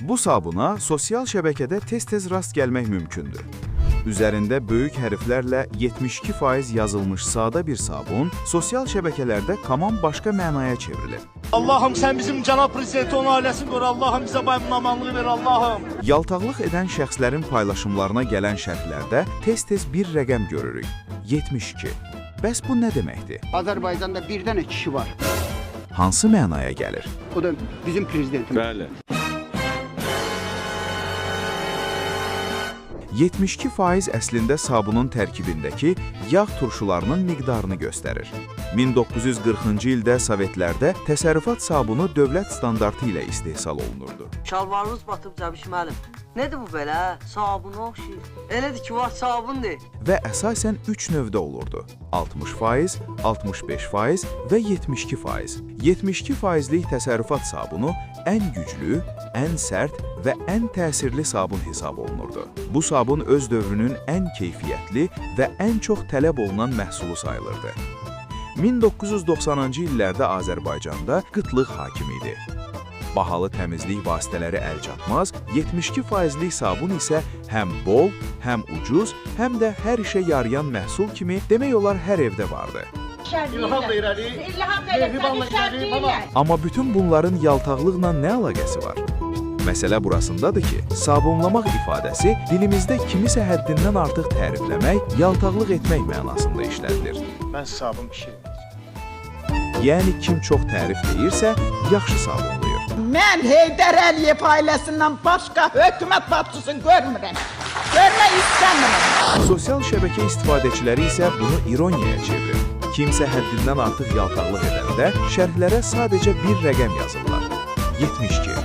Bu sabuna sosial şəbəkədə tez-tez rast gəlmək mümkündür. Üzərində böyük hərflərlə 72% yazılmış sadə bir sabun sosial şəbəkələrdə tamam başqa mənaya çevrilir. Allahım sən bizim cənab prezidenti onun ailəsini qoru, Allahım bizə bayramnamanlığı ver, Allahım. Yaltaqlıq edən şəxslərin paylaşımlarına gələn şərhlərdə tez-tez bir rəqəm görürük. 72. Bəs bu nə deməkdir? Azərbaycanda bir dənə kişi var. Hansı mənaya gəlir? O da bizim prezidentimiz. Bəli. 72% əslində sabunun tərkibindəki yağ turşularının miqdarını göstərir. 1940-cı ildə Sovetlərdə təsərrüfat sabunu dövlət standartı ilə istehsal olunurdu. Şalvarınız batıb Cəbiş müəllim. Nədir bu belə? Sabuna oxşayır. Elədir ki, var sabundur. Və əsasən 3 növdə olurdu. 60%, 65% və 72%. 72%lik təsərrüfat sabunu ən güclü, ən sərt və ən təsirli sabun hesab olunurdu. Bu sabun öz dövrünün ən keyfiyyətli və ən çox tələb olunan məhsulu sayılırdı. 1990-cı illərdə Azərbaycanda qıtlıq hakim idi. Bahalı təmizlik vasitələri əl çatmaz, 72%lik sabun isə həm bol, həm ucuz, həm də hər işə yarayan məhsul kimi demək olar hər evdə vardı. İlham da irəli, mehribanla irəli, baba. Amma bütün bunların yaltaqlıqla nə əlaqəsi var? Məsələ burasındadır ki, sabunlamaq ifadəsi dilimizdə kimisə həddindən artıq tərifləmək, yaltaqlıq etmək mənasında işlədilir. Mən sabun pişirməyəcəm. Yəni kim çox tərif deyirsə, yaxşı sabunlayır. Mən Heydər Əliyev ailəsindən başqa hökumət başçısını görmürəm. Görmək istəmirəm. Sosial şəbəkə istifadəçiləri isə bunu ironiyaya çevirir. Kimsə həddindən artıq yaltaqlıq edəndə şərhlərə sadəcə bir rəqəm yazırlar. 72.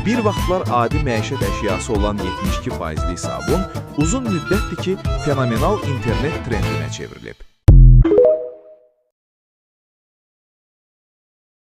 Bir vaxtlar adi məişət əşyası olan 72%lik sabun uzun müddətdir ki, fenomenal internet trendinə çevrilib.